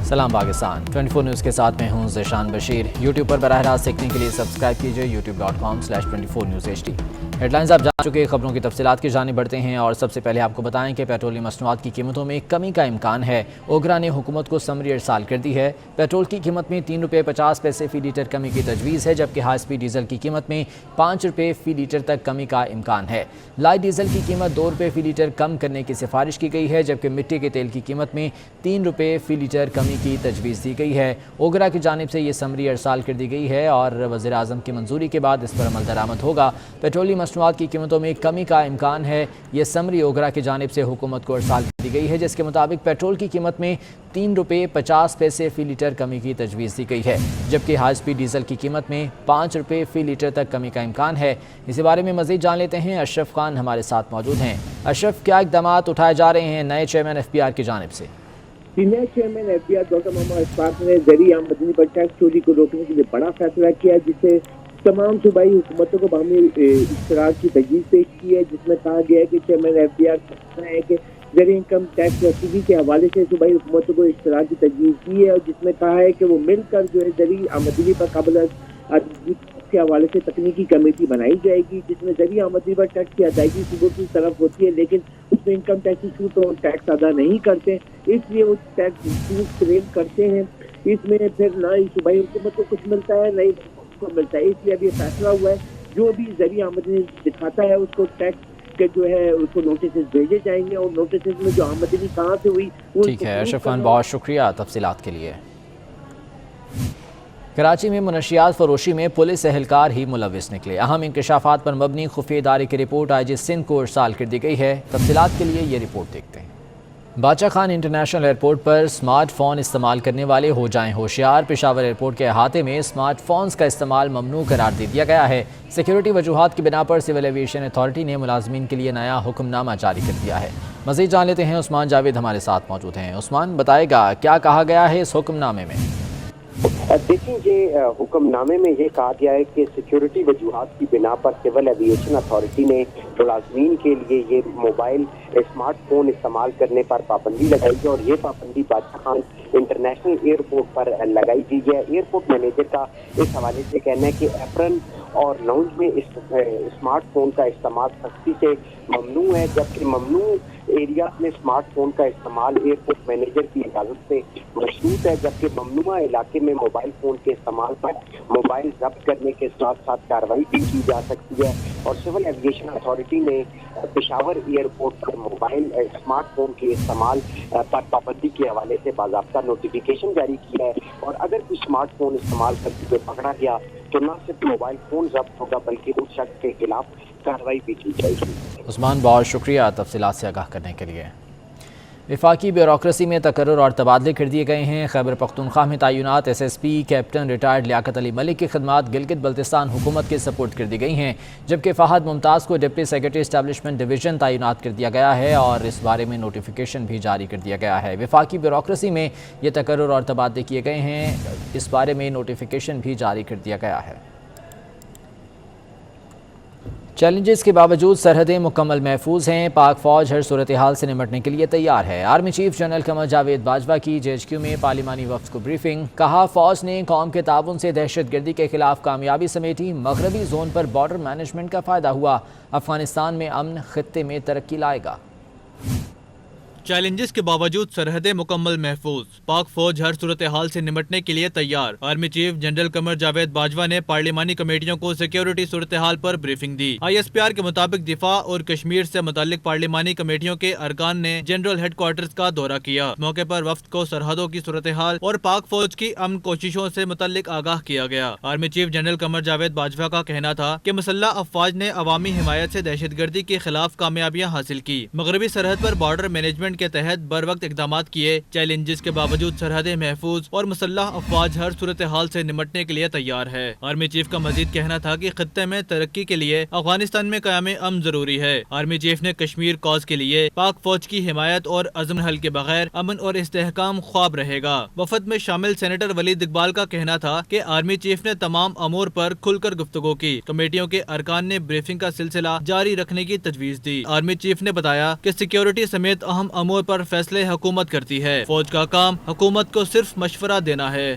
सलाम पाकिस्तान 24 न्यूज़ के साथ मैं हूं ज़ेशान बशीर। यूट्यूब पर बराह रास्त देखने के लिए सब्सक्राइब कीजिए youtube.com/24newsht। हेडलाइंस आप जान चुके, खबरों की तफसीलात की जानिब बढ़ते हैं और सबसे पहले आपको बताएं कि पेट्रोलियम मसनूआत की कीमतों में कमी का इम्कान है। ओगरा ने हुकूमत को समरी इरसाल कर दी है। पेट्रोल की कीमत में ₹3.50 फ़ी लीटर कमी की तजवीज़ है, जबकि हाई स्पीड डीजल की कीमत में ₹5 फ़ी लीटर तक कमी का इम्कान है। लाइट डीजल की कीमत ₹2 फ़ी लीटर कम करने की सिफारिश की गई है, जबकि मिट्टी के तेल की कीमत में ₹3 फ़ी लीटर कमी की तजवीज़ दी गई है। ओगरा की जानिब से ये समरी अरसाल कर दी गई है और वज़ीर आज़म की मंजूरी के बाद इस पर अमल दरामद होगा। पेट्रोलियम मसनूआत की कीमतों में कमी का इम्कान है। ये समरी ओगरा की जानिब से हुकूमत को अरसाल कर दी गई है, जिसके मुताबिक पेट्रोल की कीमत में ₹3.50 फ़ी लीटर कमी की तजवीज़ दी गई है, जबकि हाई स्पीड डीजल की कीमत में ₹5 फ़ी लीटर तक कमी का इम्कान है। इसी बारे में मज़ीद जान लेते हैं। अशरफ खान हमारे साथ मौजूद हैं। अशरफ, क्या इक़दाम उठाए जा रहे हैं नए चेयरमैन FBR की जानिब से? Senior chairman FBR doctor Mohammad Ishfaq ने ज़रिए आमदनी पर टैक्स चोरी को रोकने के लिए बड़ा फैसला किया, जिससे तमाम सूबाई हुकूमतों को बाहमी इश्तराक की तजवीज़ पेश की है, जिसमें कहा गया है कि चेयरमैन FBR कहना है कि ज़रिए इनकम टैक्स रसीदी के हवाले से सूबाई हुकूमतों को इश्तराक की तजवीज़ की है, और जिसमें कहा है कि वो मिलकर जो है ज़रिए आमदनी पर काबिल के हवाले से तकनीकी कमेटी बनाई जाएगी, जिसमें ज़रिए आमदनी पर टैक्स की अदायगी सूबों की तरफ होती है, लेकिन उसमें इनकम टैक्स की छूट और टैक्स अदा नहीं करते, इसलिए वो टैक्स छूट क्लेम करते हैं। इसमें फिर ना ही सूबाई हुकूमत को कुछ मिलता है, ना ही को मिलता है। इसलिए अब ये फैसला हुआ है, जो भी ज़रिए आमदनी दिखाता है उसको टैक्स के जो है उसको नोटिस भेजे जाएंगे, और नोटिस में जो आमदनी कहाँ से हुई। ठीक है अशरफ खान, बहुत शुक्रिया तफसीलात के लिए। कराची में मुनशियात फरोशी में पुलिस एहलकार ही मुलविस निकले। अहम इंकशाफात पर मबनी खुफिया इदारे की रिपोर्ट IG सिंध को इरसाल कर दी गई है। तफसीलात के लिए ये रिपोर्ट देखते हैं। बादशाह खान इंटरनेशनल एयरपोर्ट पर स्मार्टफोन इस्तेमाल करने वाले हो जाएं होशियार। पेशावर एयरपोर्ट के अहाते में स्मार्टफोन्स का इस्तेमाल ममनू करार दे दिया गया है। सिक्योरिटी वजूहात की बिना पर सिविल एविएशन अथॉरिटी ने मुलाजमीन के लिए नया हुक्मनामा जारी कर दिया है। मज़ीद जान लेते हैं। उस्मान जावेद हमारे साथ मौजूद हैं। उस्मान, बताएगा क्या कहा गया है इस हुक्मनामे में? देखिए, ये हुक्मनामे में ये कहा गया है कि सिक्योरिटी वजूहात की बिना पर सिविल एविएशन अथॉरिटी ने मुलाजमीन के लिए ये मोबाइल स्मार्टफोन इस्तेमाल करने पर पाबंदी लगाई है, और ये पाबंदी बादशाह खान इंटरनेशनल एयरपोर्ट पर लगाई गई है। एयरपोर्ट मैनेजर का इस हवाले से कहना है कि एप्रन और लाउंज में स्मार्टफोन का इस्तेमाल सख्ती से ममनू है, जबकि ममनू एरिया में स्मार्टफोन का इस्तेमाल एयरपोर्ट मैनेजर की इजाज़त से मशरूत है, जबकि ममनुआ इलाके में मोबाइल फ़ोन के इस्तेमाल पर मोबाइल जब्त करने के साथ साथ कार्रवाई भी की जा सकती है। और सिविल एविएशन अथॉरिटी ने पेशावर एयरपोर्ट पर मोबाइल स्मार्टफोन के इस्तेमाल पर पाबंदी के हवाले से बाज़ाब्ता नोटिफिकेशन जारी किया है, और अगर कोई स्मार्टफोन इस्तेमाल करते हुए पकड़ा गया तो न सिर्फ मोबाइल फ़ोन जब्त होगा बल्कि उस शख्स के खिलाफ कार्रवाई भी की जाएगी। उस्मान, बहुत शुक्रिया तफसीलात से आगाह करने के लिए। वफाकी ब्यूरोक्रेसी में तकर्रुर और तबादले कर दिए गए हैं। खैबर पख्तूनख्वा में तयनात SSP captain retired Liaquat Ali Malik की खदमात गिलगित बल्तिस्तान हुकूमत के सपोर्ट कर दी गई हैं, जबकि फ़हद मुमताज़ को डिप्टी सेक्रेटरी एस्टैब्लिशमेंट डिवीज़न तयनात कर दिया गया है और इस बारे में नोटिफिकेशन भी जारी कर दिया गया है। वफाकी ब्यूरोक्रेसी में ये तकर्रुर और तबादले किए गए हैं, इस बारे में नोटिफिकेशन भी जारी कर दिया गया है। चैलेंजेस के बावजूद सरहदें मुकम्मल महफूज हैं। पाक फ़ौज हर सूरत हाल से निमटने के लिए तैयार है। Army chief general Qamar Javed Bajwa की JHQ में पार्लिमानी वफ़द को ब्रीफिंग। कहा, फ़ौज ने कौम के ताउन से दहशत गर्दी के खिलाफ कामयाबी समेटी। मगरबी जोन पर बॉर्डर मैनेजमेंट का फ़ायदा हुआ। अफगानिस्तान में अमन खित्ते में तरक्की लाएगा। चैलेंजेस के बावजूद सरहदें मुकम्मल महफूज। पाक फौज हर सूरत हाल से निमटने के लिए तैयार। Army chief general Qamar Javed Bajwa ने पार्लिमानी कमेटियों को सिक्योरिटी सूरत हाल पर ब्रीफिंग दी। ISPR के मुताबिक दिफा और कश्मीर से मुतालिक पार्लिमानी कमेटियों के अरकान ने जनरल हेडक्वार्टर्स का दौरा किया। मौके पर वफ्द को सरहदों की सूरत हाल और पाक फौज की अमन कोशिशों से मुतालिक आगाह किया गया। Army chief general Qamar Javed Bajwa का कहना था कि मुसल्लह अफवाज ने अवामी हिमायत से दहशत गर्दी के खिलाफ कामयाबियां हासिल की। मगरबी सरहद पर बॉर्डर मैनेजमेंट के तहत बर वक्त इकदाम किए। चैलेंजेस के बावजूद सरहदें महफूज और मुसल्लह अफवाज हर सूरत हाल से निमटने के लिए तैयार है। आर्मी चीफ का मजीद कहना था कि खत्ते में तरक्की के लिए अफगानिस्तान में क़याम अमन जरूरी है। आर्मी चीफ ने कश्मीर कॉज के लिए पाक फौज की हिमायत और अज़म हल के बगैर अमन और इस्तेहकाम ख्वाब रहेगा। वफद में शामिल सेनेटर वलीद इकबाल का कहना था कि आर्मी चीफ ने तमाम अमूर पर खुलकर गुफ्तगू की। कमेटियों के अरकान ने ब्रीफिंग का सिलसिला जारी रखने की तजवीज़ दी। आर्मी चीफ ने बताया कि सिक्योरिटी समेत अहम امور पर फैसले हुकूमत करती है। फौज का काम हुकूमत को सिर्फ मशवरा देना है।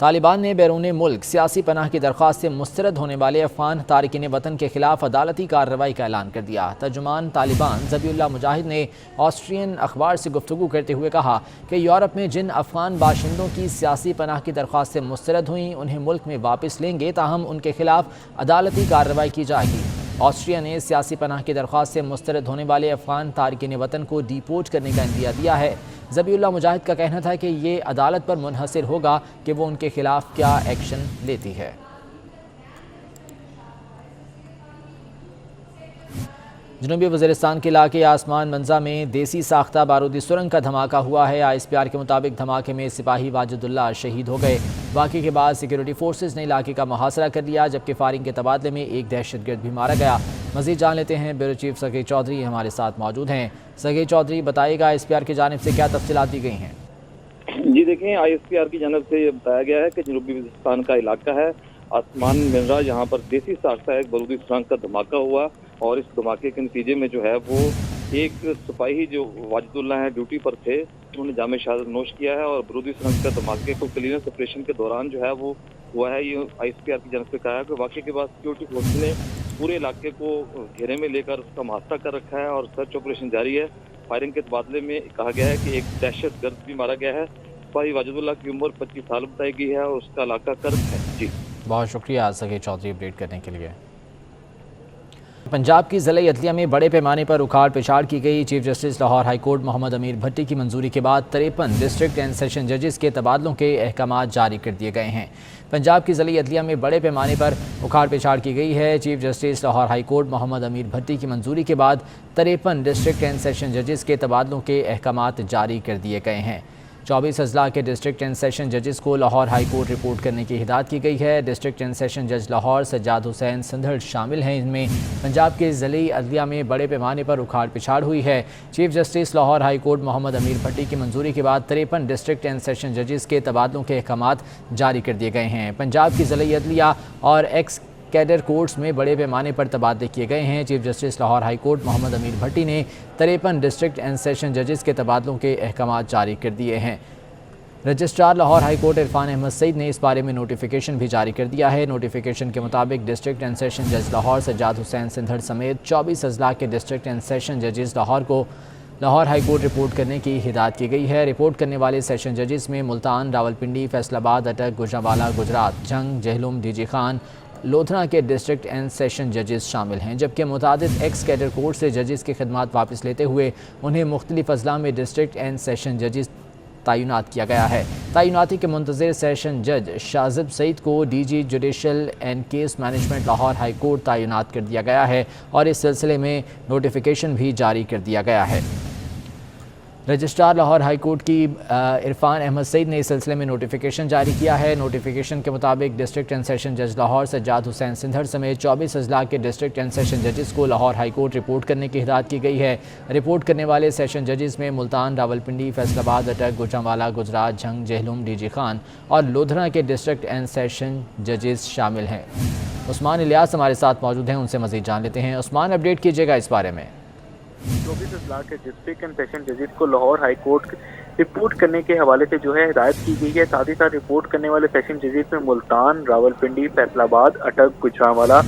तालिबान ने बैरून मुल्क सियासी पनाह की दरख्वास्त से मुस्तरद होने वाले अफगान तारकिन वतन के खिलाफ अदालती कार्रवाई का ऐलान कर दिया। तर्जुमान तालिबान ज़बीउल्लाह मुजाहिद ने ऑस्ट्रियन अखबार से गुफ्तगू करते हुए कहा कि यूरोप में जिन अफगान बाशिंदों की सियासी पनाह की दरख्वास्त से मुस्तरद हुई उन्हें मुल्क में वापस लेंगे, ताहम उनके खिलाफ अदालती कार्रवाई की जाएगी। ऑस्ट्रिया ने सियासी पनाह की दरख्वास्त से मुस्तरद होने वाले अफगान तारकिन वतन को डिपोर्ट करने का इंदिया दिया है। ज़बीउल्लाह मुजाहिद का कहना था कि ये अदालत पर मुनहसर होगा कि वो उनके खिलाफ क्या एक्शन लेती है। जनूबी वज़ीरिस्तान के इलाके आसमान मंजा में देसी साख्ता बारूदी सुरंग का धमाका हुआ है। ISPR के मुताबिक धमाके में सिपाही वाजिदुल्लाह शहीद हो गए। वाक़े के बाद सिक्योरिटी फोर्सेज ने इलाके का मुहासरा कर लिया, जबकि फायरिंग के तबादले में एक दहशतगर्द भी मारा गया। मज़ीद जान लेते हैं, ब्यूरो चीफ सगई चौधरी हमारे साथ मौजूद हैं। सगई चौधरी, बताइएगा ISPR की जानिब से क्या तफसीलात दी गई हैं? जी देखें, ISPR की जानिब से ये बताया गया है कि जनूबी वज़ीरिस्तान का इलाका है आसमान मिनरा, यहाँ पर देसी साख्ता एक बारूदी सुरंग का धमाका हुआ और इस धमाके के नतीजे में जो है वो एक सिपाही जो वाजिदुल्लाह हैं ड्यूटी पर थे, उन्होंने जामे शहादत नोश किया है और बारूदी सुरंग का धमाके को क्लीयरेंस ऑपरेशन के दौरान जो है वो हुआ है। ये ISPR की जानिब से कहा है कि वाक़े के बाद सिक्योरिटी फोर्स ने पूरे इलाके को घेरे में लेकर उसका मुहासरा कर रखा है और सर्च ऑपरेशन जारी है। फायरिंग के तबादले में कहा गया है कि एक दहशतगर्द भी मारा गया है। सिपाही वाजिदुल्लाह की उम्र 25 साल बताई गई है और उसका इलाका कर्द है। जी बहुत शुक्रिया सगई चौधरी अपडेट करने के लिए। पंजाब की ज़िला अदलिया में बड़े पैमाने पर उखाड़ पिछाड़ की गई। Chief justice Lahore high court Mohammad Amir Bhatti की मंजूरी के बाद 53 डिस्ट्रिक्ट एंड सेशन जजेस के तबादलों के अहकाम जारी कर दिए गए हैं। पंजाब की ज़िला अदलिया में बड़े पैमाने पर उखाड़ पिछाड़ की गई है। Chief justice Lahore high court Mohammad Amir Bhatti की मंजूरी के बाद 53 डिस्ट्रिक्ट एंड सेशन जजेस के तबादलों के अहकाम जारी कर दिए गए हैं। 24 अजला के डिस्ट्रिक्ट एंड सेशन जजेस को लाहौर हाई कोर्ट रिपोर्ट करने की हिदायत की गई है। डिस्ट्रिक्ट एंड सेशन जज लाहौर सज्जाद हुसैन सिंधड़ शामिल हैं। इनमें पंजाब के ज़िले अदलिया में बड़े पैमाने पर उखाड़ पिछाड़ हुई है। Chief justice Lahore high court Mohammad Amir Bhatti की मंजूरी के बाद 53 डिस्ट्रिक्ट एंड सेशन जजेस के तबादलों के अहकाम जारी कर दिए गए हैं। पंजाब की ज़िले अदलिया और एक्स कैडर कोर्ट्स में बड़े पैमाने पर तबादले किए गए हैं। Chief justice Lahore high court Mohammad Amir Bhatti ने 53 डिस्ट्रिक्ट एंड सेशन जजेस के तबादलों के अहकाम जारी कर दिए हैं। Registrar Lahore high court Irfan Ahmed Saeed ने इस बारे में नोटिफिकेशन भी जारी कर दिया है। नोटिफिकेशन के मुताबिक डिस्ट्रिक्ट एंड सेशन जज लाहौर सज्जाद हुसैन सिंधड़ समेत 24 अजला के डिस्ट्रिक्ट एंड सेशन जजेस लाहौर को लाहौर हाई कोर्ट रिपोर्ट करने की हिदायत की गई है। रिपोर्ट करने वाले सेशन जजेस में मुल्तान, रावलपिंडी, फैसलाबाद, अटक, गुजरांवाला, गुजरात, जंग, जहलुम, डीजी खान, लोधरा के डिस्ट्रिक्ट एंड सेशन जजेस शामिल हैं, जबकि मुतादिद एक्स कैडर कोर्ट से जजेस की खिदमात वापस लेते हुए उन्हें मुख्तलिफ अजला में डिस्ट्रिक्ट एंड सेशन जजेस तैनात किया गया है। तैनाती के मुंतज़िर सेशन जज शाजिब सईद को DG judicial and case management Lahore high court तैनात कर दिया गया है और इस सिलसिले में नोटिफिकेशन भी जारी कर दिया गया है। रजिस्ट्रार लाहौर हाई कोर्ट की इरफान अहमद सईद ने इस सिलसिले में नोटिफिकेशन जारी किया है। नोटिफिकेशन के मुताबिक डिस्ट्रिक्ट एंड सेशन जज लाहौर सज्जाद हुसैन सिंधड़ समेत 24 अजला के डिस्ट्रिक्ट एंड सेशन जजेस को लाहौर हाई कोर्ट रिपोर्ट करने की हिदायत की गई है। रिपोर्ट करने वाले सेशन जजेस में मुल्तान, रावलपिंडी, फैसलाबाद, अटक, गुजरांवाला, गुजरात, झंग, जहलुम, डीजी खान और लोधरा के डिस्ट्रिक्ट एंड सेशन जजेस शामिल हैं। उस्मान इलियास हमारे साथ मौजूद हैं, उनसे मज़ीद जान लेते हैं। उस्मान, अपडेट कीजिएगा इस बारे में। 24 अजला के डिस्ट्रिक्ट एंड सेशन जजेस को लाहौर हाई कोर्ट रिपोर्ट करने के हवाले से जो है हिदायत की गई है। साथ ही साथ रिपोर्ट करने वाले सेशन जजेस में मुल्तान, रावलपिंडी, फैसलाबाद, अटक, गुजरांवाला,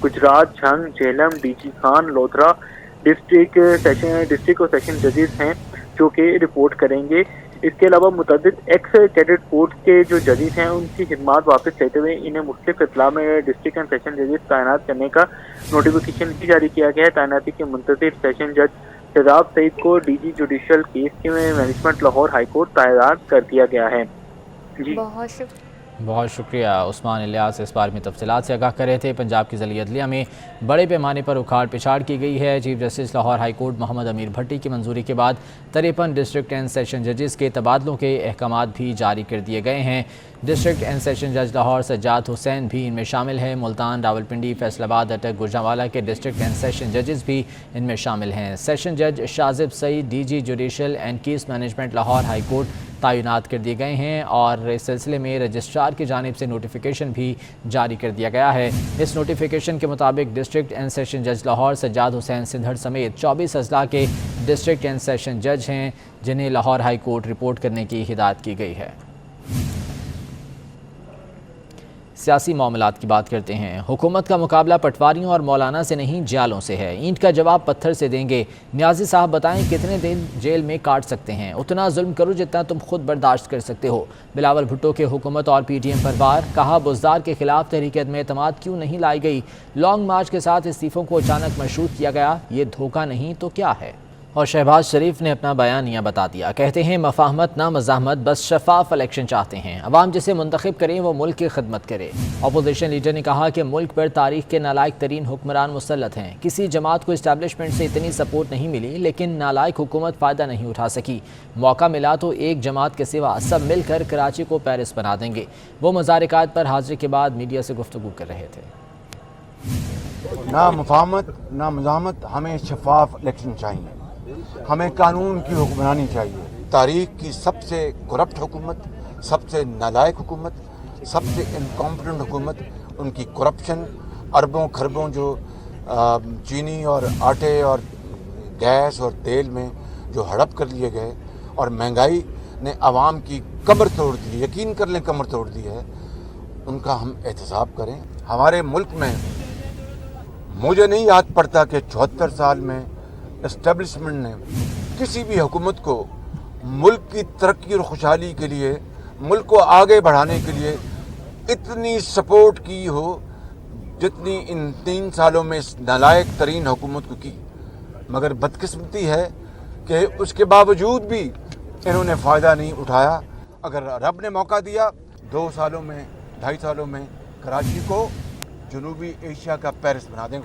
गुजरात, झंग, झेलम, डीजी खान, लोधरा डिस्ट्रिक्ट और सेशन जजेस हैं जो कि रिपोर्ट करेंगे। इसके अलावा मुतअद्दिद एक्स कैडेट कोर्ट के जो जजेस हैं उनकी खिदमात वापस लेते हुए इन्हें मुख्तलिफ अजला में डिस्ट्रिक्ट एंड सेशन जजेस तैनात करने का नोटिफिकेशन भी जारी किया गया है। तैनाती के मुंतज़िर सेशन जज शहजाद सईद को DG जुडिशल केस के मैनेजमेंट लाहौर हाई कोर्ट तैनात कर दिया गया है। जी बहुत शुक्रिया उस्मान इलियास इस बारे में तफसीलात से आगाह कर रहे थे। पंजाब की ज़िला अदलिया में बड़े पैमाने पर उखाड़ पिछाड़ की गई है। Chief justice Lahore high court Mohammad Amir Bhatti की मंजूरी के बाद 53 डिस्ट्रिक्ट एंड सेशन जजेस के तबादलों के अहकाम भी जारी कर दिए गए हैं। डिस्ट्रिक्ट एंड सेशन जज लाहौर सज्जाद हुसैन भी इनमें शामिल हैं। मुल्तान, रावलपिंडी, फैसलाबाद, अटक, गुजरांवाला के डिस्ट्रिक्ट एंड सेशन जजेस भी इनमें शामिल हैं। सेशन जज Shajib Saeed DG judicial and case management Lahore high court تعینات کر دیے گئے ہیں اور اس سلسلے میں رجسٹرار کی جانب سے نوٹیفیکیشن بھی جاری کر دیا گیا ہے۔ اس نوٹیفیکیشن کے مطابق ڈسٹرکٹ اینڈ سیشن جج لاہور سجاد حسین سندھڑ سمیت 24 اضلاع کے ڈسٹرکٹ اینڈ سیشن جج ہیں جنہیں لاہور ہائی کورٹ رپورٹ کرنے کی ہدایت کی گئی ہے۔ سیاسی معاملات کی بات کرتے ہیں۔ حکومت کا مقابلہ پٹواریوں اور مولانا سے نہیں جیلوں سے ہے، اینٹ کا جواب پتھر سے دیں گے۔ نیازی صاحب بتائیں کتنے دن جیل میں کاٹ سکتے ہیں؟ اتنا ظلم کرو جتنا تم خود برداشت کر سکتے ہو۔ بلاول بھٹو کے حکومت اور پی ٹی ایم پر وار، کہا بزدار کے خلاف تحریک عدم اعتماد کیوں نہیں لائی گئی؟ لانگ مارچ کے ساتھ استعفوں کو اچانک مشروط کیا گیا، یہ دھوکہ نہیں تو کیا ہے؟ اور شہباز شریف نے اپنا بیانیہ بتا دیا، کہتے ہیں مفاہمت نہ مزاحمت، بس شفاف الیکشن چاہتے ہیں، عوام جسے منتخب کریں وہ ملک کی خدمت کرے۔ اپوزیشن لیڈر نے کہا کہ ملک پر تاریخ کے نالائق ترین حکمران مسلط ہیں، کسی جماعت کو اسٹیبلشمنٹ سے اتنی سپورٹ نہیں ملی لیکن نالائق حکومت فائدہ نہیں اٹھا سکی، موقع ملا تو ایک جماعت کے سوا سب مل کر کراچی کو پیرس بنا دیں گے۔ وہ مزارکات پر حاضری کے بعد میڈیا سے گفتگو کر رہے تھے۔ نہ مفاہمت نہ مزاحمت، ہمیں شفاف الیکشن چاہیے، ہمیں قانون کی حکمرانی چاہیے۔ تاریخ کی سب سے کرپٹ حکومت، سب سے نالائق حکومت، سب سے انکمپٹنٹ حکومت، ان کی کرپشن، اربوں خربوں جو چینی اور آٹے اور گیس اور تیل میں جو ہڑپ کر لیے گئے، اور مہنگائی نے عوام کی کمر توڑ دی، یقین کر لیں کمر توڑ دی ہے، ان کا ہم احتساب کریں۔ ہمارے ملک میں مجھے نہیں یاد پڑتا کہ 74 سال میں اسٹیبلشمنٹ نے کسی بھی حکومت کو ملک کی ترقی اور خوشحالی کے لیے، ملک کو آگے بڑھانے کے لیے اتنی سپورٹ کی ہو جتنی ان 3 سالوں میں اس نالائق ترین حکومت کو کی۔ مگر بدقسمتی ہے کہ اس کے باوجود بھی انہوں نے فائدہ نہیں اٹھایا۔ اگر رب نے موقع دیا 2 سالوں میں 2.5 سالوں میں کراچی کو جنوبی ایشیا کا پیرس بنا دیں۔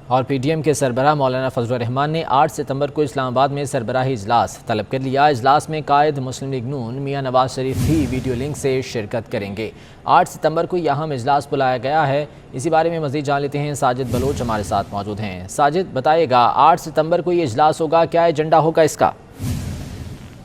اور پی ڈی ایم کے سربراہ مولانا فضل الرحمان نے 8 ستمبر کو اسلام آباد میں سربراہی اجلاس طلب کر لیا۔ اجلاس میں قائد مسلم لیگ نون میاں نواز شریف بھی ویڈیو لنک سے شرکت کریں گے۔ 8 ستمبر کو یہاں اجلاس بلایا گیا ہے، اسی بارے میں مزید جان لیتے ہیں۔ ساجد بلوچ ہمارے ساتھ موجود ہیں۔ ساجد بتائیے گا 8 ستمبر کو یہ اجلاس ہوگا، کیا ایجنڈا ہوگا اس کا؟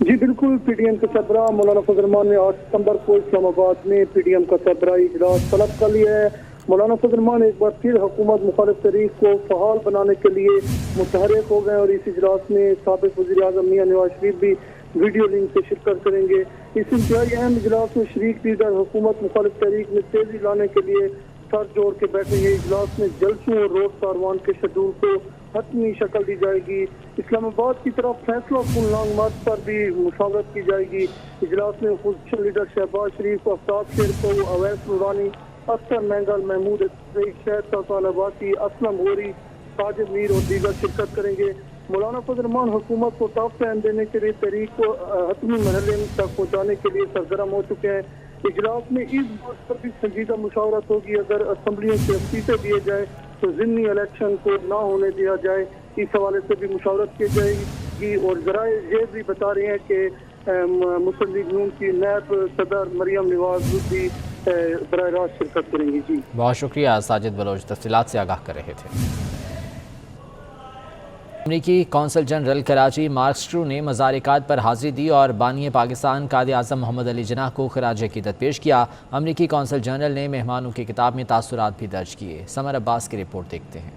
جی بالکل، پی ٹی ایم کے سربراہ مولانا فضل الرحمان نے 8 ستمبر کو اسلام آباد میں پی ٹی ایم کا سربراہی اجلاس طلب کر لیا ہے۔ مولانا فضل الرحمان ایک بار پھر حکومت مخالف تحریک کو فعال بنانے کے لیے متحرک ہو گئے اور اس اجلاس میں سابق وزیر اعظم میاں نواز شریف بھی ویڈیو لنک سے شرکت کریں گے۔ اس انتہائی اہم اجلاس میں شریک لیڈر حکومت مخالف تحریک میں تیزی لانے کے لیے سر جوڑ کے بیٹھیں گے۔ اجلاس میں جلسوں اور روڈ کاروان کے شیڈول کو حتمی شکل دی جائے گی۔ اسلام آباد کی طرف فیصلہ کن لانگ مارچ پر بھی مشاورت کی جائے گی۔ اجلاس میں اپوزیشن لیڈر شہباز شریف، آفتاب شیرپور، اویس نورانی، اختر مینگل، محمود شہد عباسی، اسلم غوری، ساجد میر اور دیگر شرکت کریں گے۔ مولانا فضل الرحمان حکومت کو ٹاپ ٹائم دینے کے لیے تحریک کو حتمی مرحلے تک پہنچانے کے لیے سرگرم ہو چکے ہیں۔ اجلاس میں اس بات پر بھی سنجیدہ مشاورت ہوگی، اگر اسمبلیوں سے استعفے دیے جائے تو ضمنی الیکشن کو نہ ہونے دیا جائے، اس حوالے سے بھی مشاورت کی جائے گی۔ اور ذرائع یہ بھی بتا رہے ہیں کہ مسلم لیگ نون کی نائب صدر مریم نواز بھی براہ راست شرکت کریں گی۔ جی بہت شکریہ ساجد بلوچ، تفصیلات سے آگاہ کر رہے تھے۔ امریکی council general Karachi mark straw نے مزارکات پر حاضری دی اور بانی پاکستان قائد اعظم محمد علی جناح کو خراج عقیدت پیش کیا۔ امریکی کونسل جنرل نے مہمانوں کی کتاب میں تاثرات بھی درج کیے۔ سمر عباس کی رپورٹ دیکھتے ہیں۔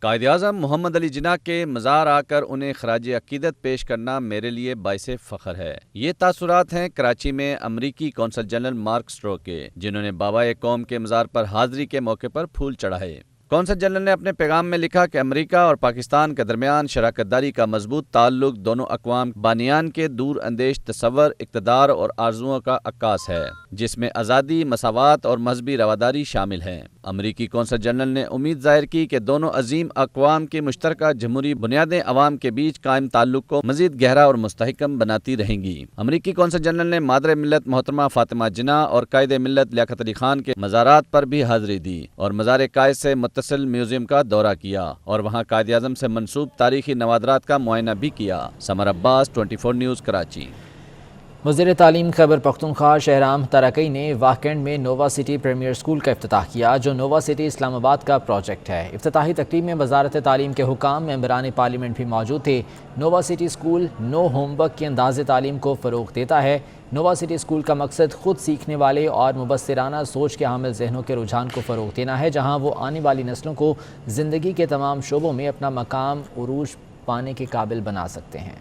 قائد اعظم محمد علی جناح کے مزار آ کر انہیں خراج عقیدت پیش کرنا میرے لیے باعث فخر ہے۔ یہ تاثرات ہیں کراچی میں امریکی کونسل جنرل مارک اسٹرو کے، جنہوں نے بابائے قوم کے مزار پر حاضری کے موقع پر پھول چڑھائے۔ کونسل جنرل نے اپنے پیغام میں لکھا کہ امریکہ اور پاکستان کے درمیان شراکت داری کا مضبوط تعلق دونوں اقوام بانیان کے دور اندیش تصور، اقتدار اور آرزوؤں کا عکاس ہے، جس میں آزادی، مساوات اور مذہبی رواداری شامل ہیں۔ امریکی کونسل جنرل نے امید ظاہر کی کہ دونوں عظیم اقوام کی مشترکہ جمہوری بنیادیں عوام کے بیچ قائم تعلق کو مزید گہرا اور مستحکم بناتی رہیں گی۔ امریکی کونسل جنرل نے مادر ملت محترمہ فاطمہ جناح اور قائد ملت لیاقت علی خان کے مزارات پر بھی حاضری دی اور مزار قائد سے متصل میوزیم کا دورہ کیا اور وہاں قائد اعظم سے منسوب تاریخی نوادرات کا معائنہ بھی کیا۔ سمر عباس، 24 نیوز، کراچی۔ وزیر تعلیم خیبر پختونخوا شہرام ترکی نے واہکنڈ میں نووا سٹی پریمیئر اسکول کا افتتاح کیا، جو نووا سٹی اسلام آباد کا پروجیکٹ ہے۔ افتتاحی تقریب میں وزارت تعلیم کے حکام، ممبران پارلیمنٹ بھی موجود تھے۔ نووا سٹی اسکول نو ہوم ورک کے انداز تعلیم کو فروغ دیتا ہے۔ نووا سٹی اسکول کا مقصد خود سیکھنے والے اور مبصرانہ سوچ کے حامل ذہنوں کے رجحان کو فروغ دینا ہے، جہاں وہ آنے والی نسلوں کو زندگی کے تمام شعبوں میں اپنا مقام عروج پانے کے قابل بنا سکتے ہیں۔